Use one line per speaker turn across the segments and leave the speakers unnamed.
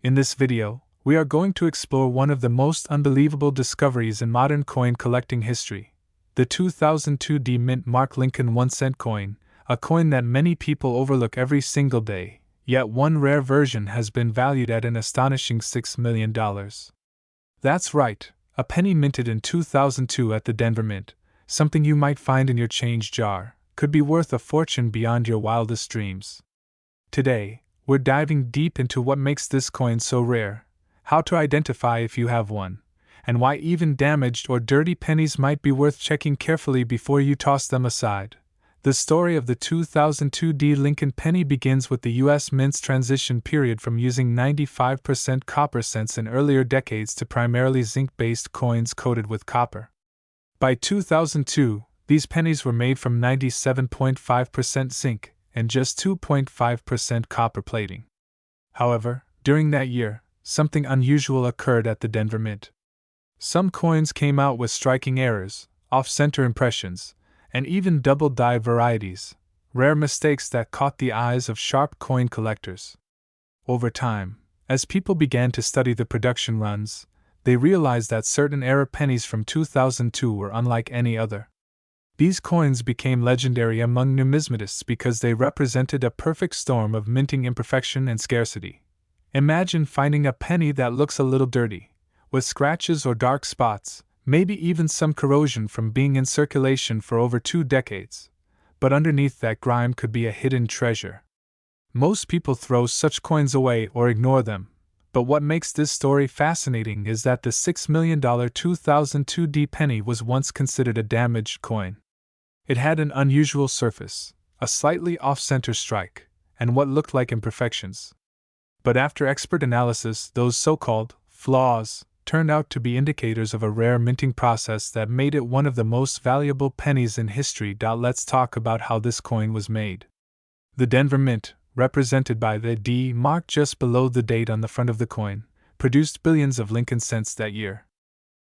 In this video, we are going to explore one of the most unbelievable discoveries in modern coin collecting history, the 2002 D Mint Mark Lincoln 1-cent coin, a coin that many people overlook every single day, yet one rare version has been valued at an astonishing $6 million. That's right, a penny minted in 2002 at the Denver Mint, something you might find in your change jar, could be worth a fortune beyond your wildest dreams. Today, we're diving deep into what makes this coin so rare, how to identify if you have one, and why even damaged or dirty pennies might be worth checking carefully before you toss them aside. The story of the 2002 D Lincoln penny begins with the U.S. Mint's transition period from using 95% copper cents in earlier decades to primarily zinc-based coins coated with copper. By 2002, these pennies were made from 97.5% zinc and just 2.5% copper plating. However, during that year, something unusual occurred at the Denver Mint. Some coins came out with striking errors, off-center impressions, and even double-die varieties, rare mistakes that caught the eyes of sharp coin collectors. Over time, as people began to study the production runs, they realized that certain error pennies from 2002 were unlike any other. These coins became legendary among numismatists because they represented a perfect storm of minting imperfection and scarcity. Imagine finding a penny that looks a little dirty, with scratches or dark spots, maybe even some corrosion from being in circulation for over 2 decades. But underneath that grime could be a hidden treasure. Most people throw such coins away or ignore them, but what makes this story fascinating is that the $6 million 2002 D penny was once considered a damaged coin. It had an unusual surface, a slightly off-center strike, and what looked like imperfections. But after expert analysis, those so-called flaws turned out to be indicators of a rare minting process that made it one of the most valuable pennies in history. Let's talk about how this coin was made. The Denver Mint, represented by the D mark just below the date on the front of the coin, produced billions of Lincoln cents that year.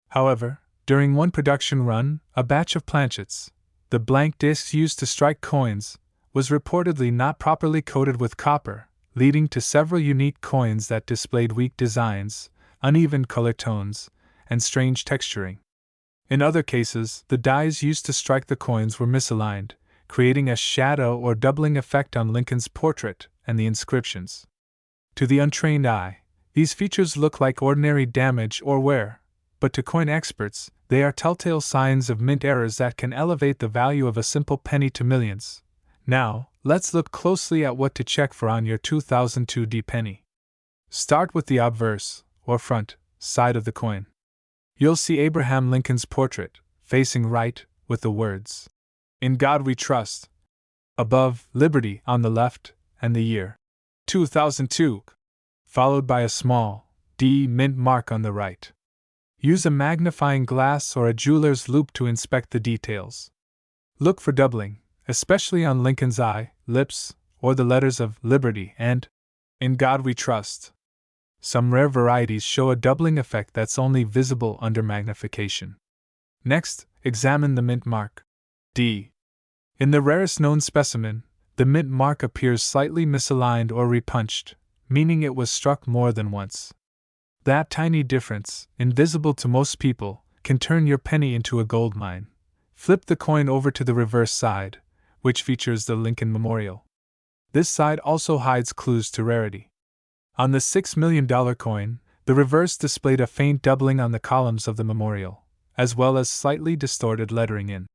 However, during one production run, a batch of planchets, the blank discs used to strike coins, was reportedly not properly coated with copper, leading to several unique coins that displayed weak designs, uneven color tones, and strange texturing. In other cases, the dies used to strike the coins were misaligned, creating a shadow or doubling effect on Lincoln's portrait and the inscriptions. To the untrained eye, these features look like ordinary damage or wear, but to coin experts, they are telltale signs of mint errors that can elevate the value of a simple penny to millions. Now, let's look closely at what to check for on your 2002 D penny. Start with the obverse, or front, side of the coin. You'll see Abraham Lincoln's portrait, facing right, with the words, "In God We Trust." Above, Liberty on the left, and the year, 2002, followed by a small D Mint mark on the right. Use a magnifying glass or a jeweler's loupe to inspect the details. Look for doubling, especially on Lincoln's eye, lips, or the letters of Liberty and In God We Trust. Some rare varieties show a doubling effect that's only visible under magnification. Next, examine the mint mark, D. In the rarest known specimen, the mint mark appears slightly misaligned or repunched, meaning it was struck more than once. That tiny difference, invisible to most people, can turn your penny into a gold mine. Flip the coin over to the reverse side, which features the Lincoln Memorial. This side also hides clues to rarity. On the $6 million coin, the reverse displayed a faint doubling on the columns of the memorial, as well as slightly distorted lettering in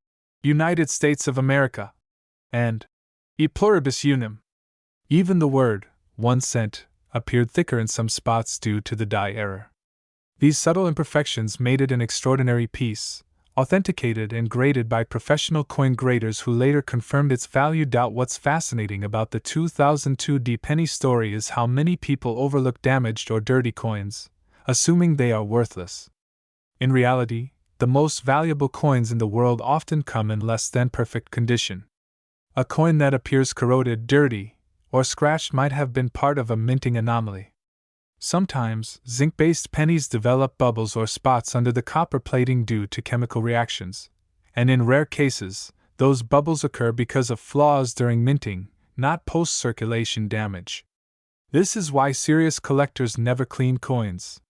United States of America and E pluribus unum. Even the word 1 cent appeared thicker in some spots due to the die error. These subtle imperfections made it an extraordinary piece, authenticated and graded by professional coin graders who later confirmed its value. What's fascinating about the 2002 D penny story is how many people overlook damaged or dirty coins, assuming they are worthless. In reality, the most valuable coins in the world often come in less than perfect condition. A coin that appears corroded, dirty, or scratched might have been part of a minting anomaly. Sometimes, zinc-based pennies develop bubbles or spots under the copper plating due to chemical reactions, and in rare cases, those bubbles occur because of flaws during minting, not post-circulation damage. This is why serious collectors never clean coins.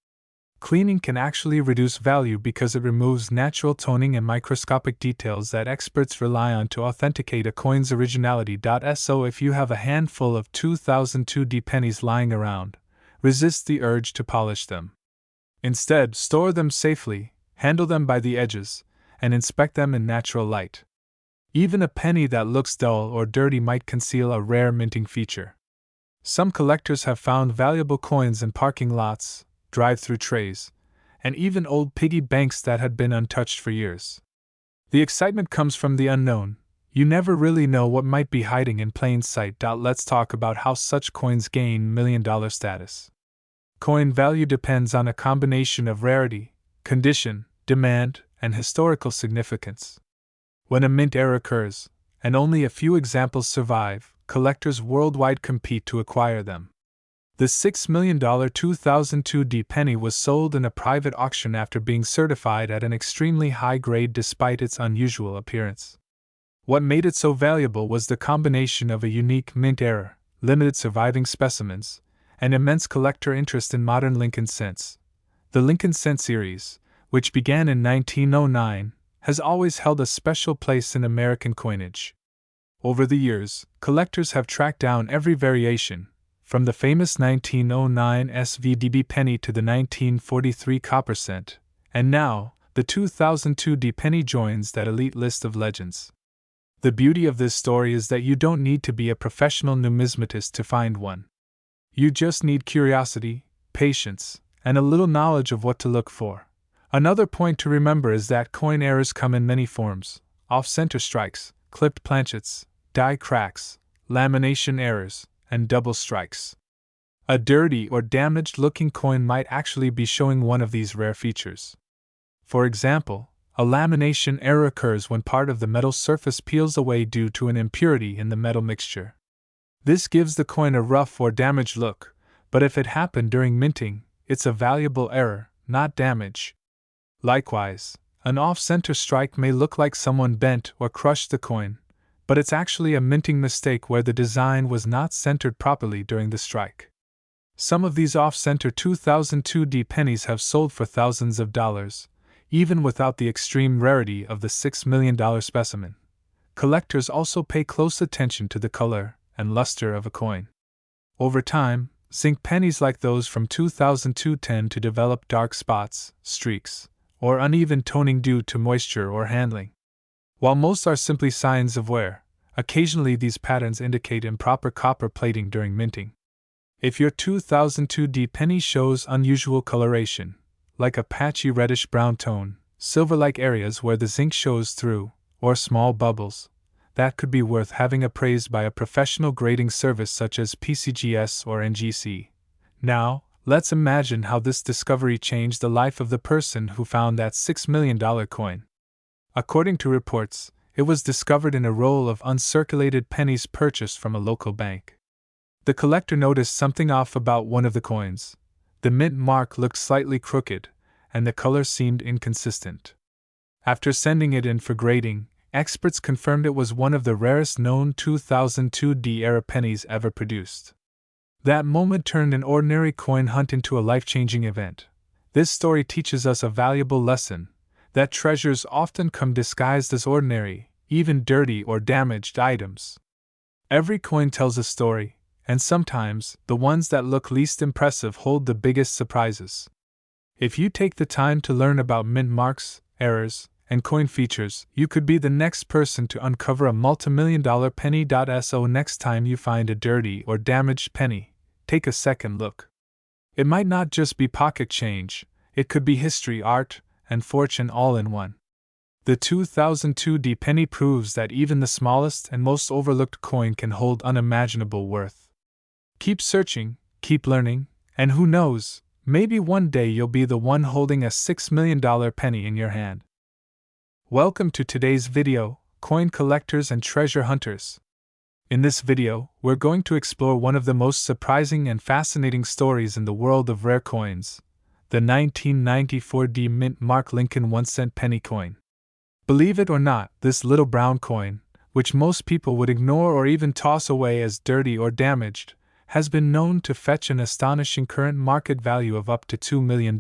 Cleaning can actually reduce value because it removes natural toning and microscopic details that experts rely on to authenticate a coin's originality. So if you have a handful of 2002D pennies lying around, resist the urge to polish them. Instead, store them safely, handle them by the edges, and inspect them in natural light. Even a penny that looks dull or dirty might conceal a rare minting feature. Some collectors have found valuable coins in parking lots, drive-through trays, and even old piggy banks that had been untouched for years. The excitement comes from the unknown. You never really know what might be hiding in plain sight. Let's talk about how such coins gain million-dollar status. Coin value depends on a combination of rarity, condition, demand, and historical significance. When a mint error occurs, and only a few examples survive, collectors worldwide compete to acquire them. The $6 million 2002D penny was sold in a private auction after being certified at an extremely high grade despite its unusual appearance. What made it so valuable was the combination of a unique mint error, limited surviving specimens, and immense collector interest in modern Lincoln cents. The Lincoln cent series, which began in 1909, has always held a special place in American coinage. Over the years, collectors have tracked down every variation, from the famous 1909 SVDB penny to the 1943 copper cent, and now, the 2002D penny joins that elite list of legends. The beauty of this story is that you don't need to be a professional numismatist to find one. You just need curiosity, patience, and a little knowledge of what to look for. Another point to remember is that coin errors come in many forms: off-center strikes, clipped planchets, die cracks, lamination errors, and double strikes. A dirty or damaged-looking coin might actually be showing one of these rare features. For example, a lamination error occurs when part of the metal surface peels away due to an impurity in the metal mixture. This gives the coin a rough or damaged look, but if it happened during minting, it's a valuable error, not damage. Likewise, an off-center strike may look like someone bent or crushed the coin, but it's actually a minting mistake where the design was not centered properly during the strike. Some of these off-center 2002D pennies have sold for thousands of dollars, even without the extreme rarity of the $6 million specimen. Collectors also pay close attention to the color and luster of a coin. Over time, zinc pennies like those from 2002 tend to develop dark spots, streaks, or uneven toning due to moisture or handling. While most are simply signs of wear, occasionally these patterns indicate improper copper plating during minting. If your 2002D penny shows unusual coloration, like a patchy reddish-brown tone, silver-like areas where the zinc shows through, or small bubbles, that could be worth having appraised by a professional grading service such as PCGS or NGC. Now, let's imagine how this discovery changed the life of the person who found that $6 million coin. According to reports, it was discovered in a roll of uncirculated pennies purchased from a local bank. The collector noticed something off about one of the coins. The mint mark looked slightly crooked, and the color seemed inconsistent. After sending it in for grading, experts confirmed it was one of the rarest known 2002D era pennies ever produced. That moment turned an ordinary coin hunt into a life-changing event. This story teaches us a valuable lesson: that treasures often come disguised as ordinary, even dirty or damaged items. Every coin tells a story, and sometimes, the ones that look least impressive hold the biggest surprises. If you take the time to learn about mint marks, errors, and coin features, you could be the next person to uncover a multimillion-dollar penny. So next time you find a dirty or damaged penny, take a second look. It might not just be pocket change, it could be history, art, and fortune all in one. The 2002D penny proves that even the smallest and most overlooked coin can hold unimaginable worth. Keep searching, keep learning, and who knows, maybe one day you'll be the one holding a $6 million penny in your hand. Welcome to today's video, coin collectors and treasure hunters. In this video, we're going to explore one of the most surprising and fascinating stories in the world of rare coins: the 1994D Mint Mark Lincoln 1-cent penny coin. Believe it or not, this little brown coin, which most people would ignore or even toss away as dirty or damaged, has been known to fetch an astonishing current market value of up to $2 million.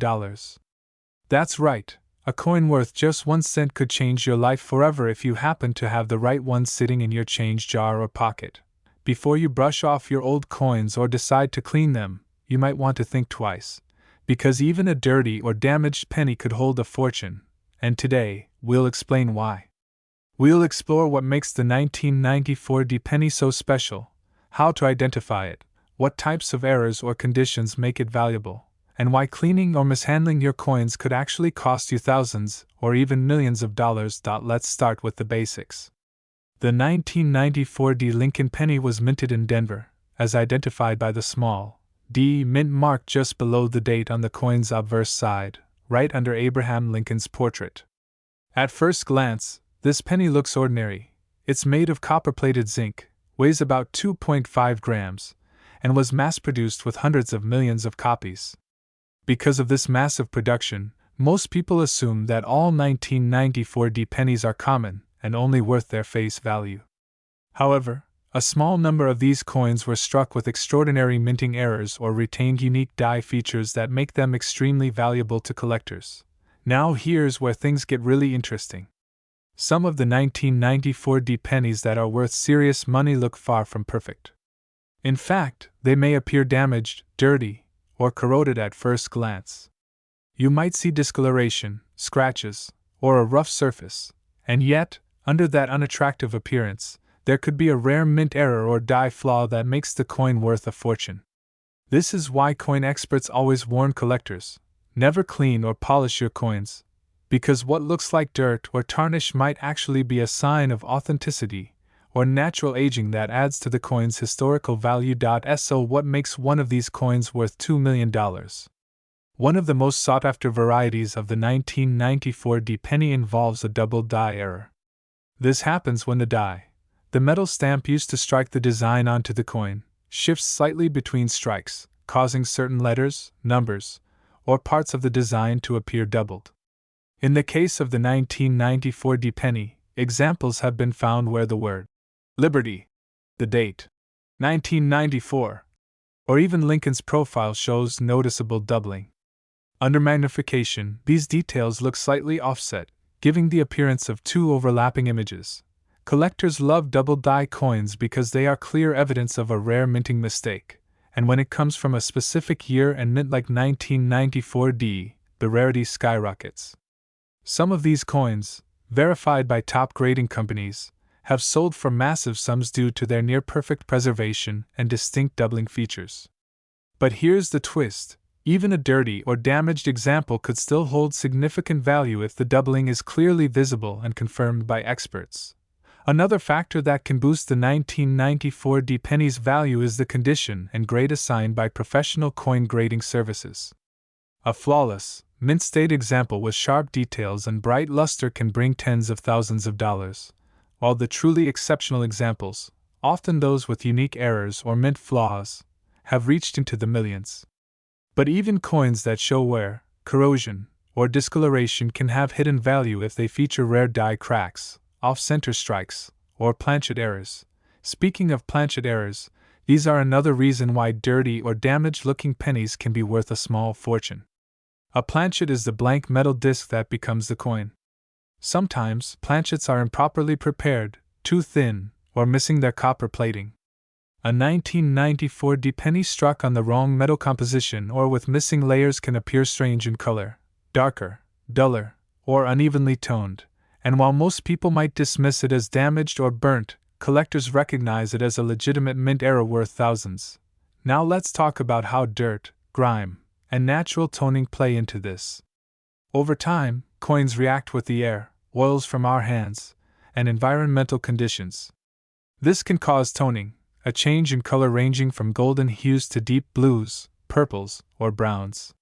That's right, a coin worth just 1 cent could change your life forever if you happen to have the right one sitting in your change jar or pocket. Before you brush off your old coins or decide to clean them, you might want to think twice, because even a dirty or damaged penny could hold a fortune, and today, we'll explain why. We'll explore what makes the 1994 D penny so special, how to identify it, what types of errors or conditions make it valuable, and why cleaning or mishandling your coins could actually cost you thousands or even millions of dollars. Let's start with the basics. The 1994 D Lincoln penny was minted in Denver, as identified by the small D mint mark just below the date on the coin's obverse side, right under Abraham Lincoln's portrait. At first glance, this penny looks ordinary. It's made of copper-plated zinc, weighs about 2.5 grams, and was mass-produced with hundreds of millions of copies. Because of this massive production, most people assume that all 1994 D pennies are common and only worth their face value. However, a small number of these coins were struck with extraordinary minting errors or retained unique die features that make them extremely valuable to collectors. Now here's where things get really interesting. Some of the 1994 D pennies that are worth serious money look far from perfect. In fact, they may appear damaged, dirty, or corroded at first glance. You might see discoloration, scratches, or a rough surface, and yet, under that unattractive appearance, there could be a rare mint error or die flaw that makes the coin worth a fortune. This is why coin experts always warn collectors, never clean or polish your coins, because what looks like dirt or tarnish might actually be a sign of authenticity or natural aging that adds to the coin's historical value. So what makes one of these coins worth $2 million? One of the most sought-after varieties of the 1994 D penny involves a double die error. This happens when the metal stamp used to strike the design onto the coin, shifts slightly between strikes, causing certain letters, numbers, or parts of the design to appear doubled. In the case of the 1994 D penny, examples have been found where the word Liberty, the date 1994, or even Lincoln's profile shows noticeable doubling. Under magnification, these details look slightly offset, giving the appearance of two overlapping images. Collectors love double die coins because they are clear evidence of a rare minting mistake, and when it comes from a specific year and mint like 1994 D, the rarity skyrockets. Some of these coins, verified by top grading companies, have sold for massive sums due to their near-perfect preservation and distinct doubling features. But here's the twist: even a dirty or damaged example could still hold significant value if the doubling is clearly visible and confirmed by experts. Another factor that can boost the 1994 D penny's value is the condition and grade assigned by professional coin grading services. A flawless, mint-state example with sharp details and bright luster can bring tens of thousands of dollars, while the truly exceptional examples, often those with unique errors or mint flaws, have reached into the millions. But even coins that show wear, corrosion, or discoloration can have hidden value if they feature rare die cracks, off-center strikes, or planchet errors. Speaking of planchet errors, these are another reason why dirty or damaged-looking pennies can be worth a small fortune. A planchet is the blank metal disc that becomes the coin. Sometimes, planchets are improperly prepared, too thin, or missing their copper plating. A 1994 D penny struck on the wrong metal composition or with missing layers can appear strange in color, darker, duller, or unevenly toned, and while most people might dismiss it as damaged or burnt, collectors recognize it as a legitimate mint error worth thousands. Now let's talk about how dirt, grime, and natural toning play into this. Over time, coins react with the air, oils from our hands, and environmental conditions. This can cause toning, a change in color ranging from golden hues to deep blues, purples, or browns.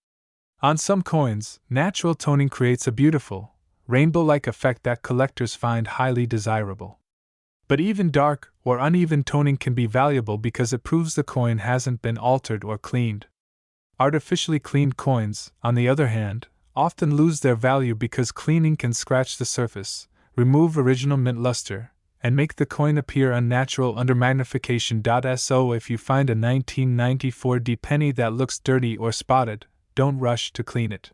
On some coins, natural toning creates a beautiful, rainbow-like effect that collectors find highly desirable. But even dark or uneven toning can be valuable because it proves the coin hasn't been altered or cleaned. Artificially cleaned coins, on the other hand, often lose their value because cleaning can scratch the surface, remove original mint luster, and make the coin appear unnatural under magnification. So if you find a 1994 D penny that looks dirty or spotted, don't rush to clean it.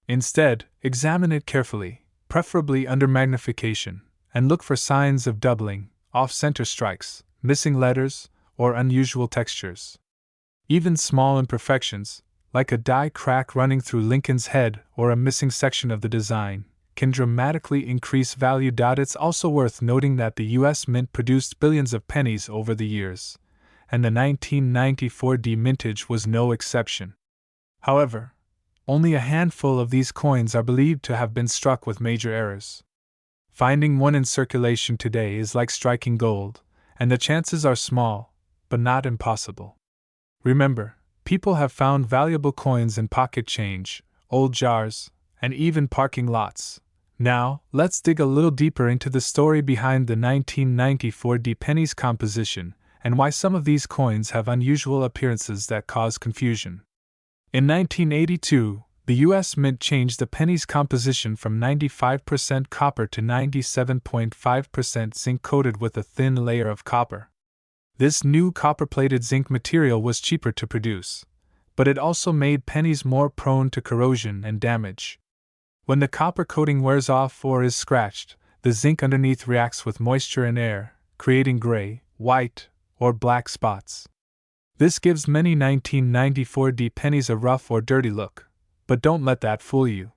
Instead, examine it carefully, preferably under magnification, and look for signs of doubling, off-center strikes, missing letters, or unusual textures. Even small imperfections, like a die crack running through Lincoln's head or a missing section of the design, can dramatically increase value. It's also worth noting that the U.S. Mint produced billions of pennies over the years, and the 1994 D mintage was no exception. However, only a handful of these coins are believed to have been struck with major errors. Finding one in circulation today is like striking gold, and the chances are small, but not impossible. Remember, people have found valuable coins in pocket change, old jars, and even parking lots. Now, let's dig a little deeper into the story behind the 1994 D penny's composition and why some of these coins have unusual appearances that cause confusion. In 1982, the U.S. Mint changed the penny's composition from 95% copper to 97.5% zinc coated with a thin layer of copper. This new copper-plated zinc material was cheaper to produce, but it also made pennies more prone to corrosion and damage. When the copper coating wears off or is scratched, the zinc underneath reacts with moisture and air, creating gray, white, or black spots. This gives many 1994 D pennies a rough or dirty look, but don't let that fool you.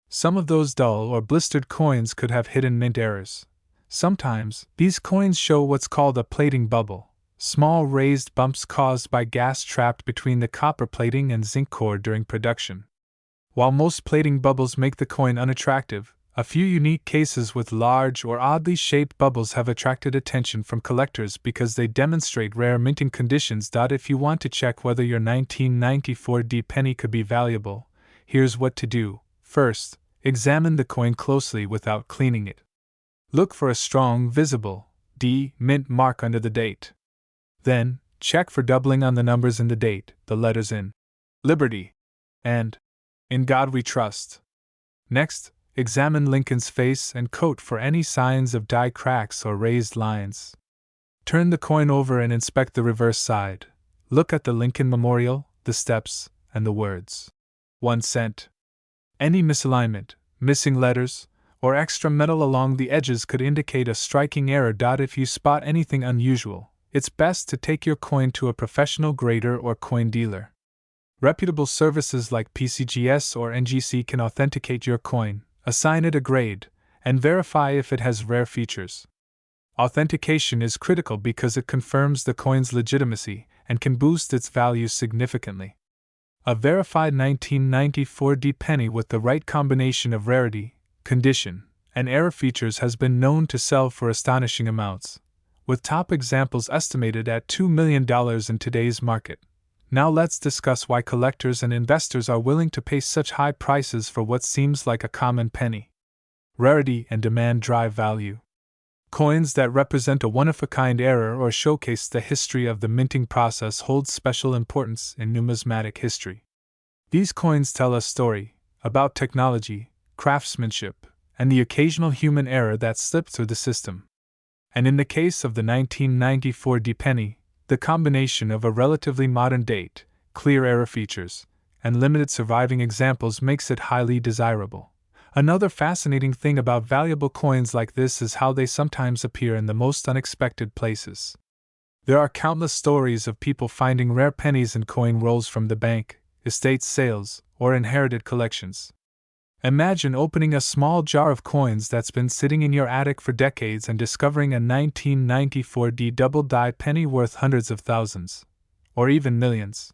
Some of those dull or blistered coins could have hidden mint errors. Sometimes, these coins show what's called a plating bubble, small raised bumps caused by gas trapped between the copper plating and zinc core during production. While most plating bubbles make the coin unattractive, a few unique cases with large or oddly shaped bubbles have attracted attention from collectors because they demonstrate rare minting conditions. If you want to check whether your 1994 D penny could be valuable, here's what to do. First, examine the coin closely without cleaning it. Look for a strong, visible D mint mark under the date. Then, check for doubling on the numbers in the date, the letters in Liberty and In God We Trust. Next, examine Lincoln's face and coat for any signs of die cracks or raised lines. Turn the coin over and inspect the reverse side. Look at the Lincoln Memorial, the steps, and the words 1 cent. Any misalignment, missing letters, or extra metal along the edges could indicate a striking error. If you spot anything unusual, it's best to take your coin to a professional grader or coin dealer. Reputable services like PCGS or NGC can authenticate your coin, assign it a grade, and verify if it has rare features. Authentication is critical because it confirms the coin's legitimacy and can boost its value significantly. A verified 1994 D penny with the right combination of rarity, condition, and error features has been known to sell for astonishing amounts, with top examples estimated at $2 million in today's market. Now let's discuss why collectors and investors are willing to pay such high prices for what seems like a common penny. Rarity and demand drive value. Coins that represent a one-of-a-kind error or showcase the history of the minting process hold special importance in numismatic history. These coins tell a story about technology, craftsmanship, and the occasional human error that slipped through the system. And in the case of the 1994 D penny, the combination of a relatively modern date, clear error features, and limited surviving examples makes it highly desirable. Another fascinating thing about valuable coins like this is how they sometimes appear in the most unexpected places. There are countless stories of people finding rare pennies in coin rolls from the bank, estate sales, or inherited collections. Imagine opening a small jar of coins that's been sitting in your attic for decades and discovering a 1994 D double-die penny worth hundreds of thousands, or even millions.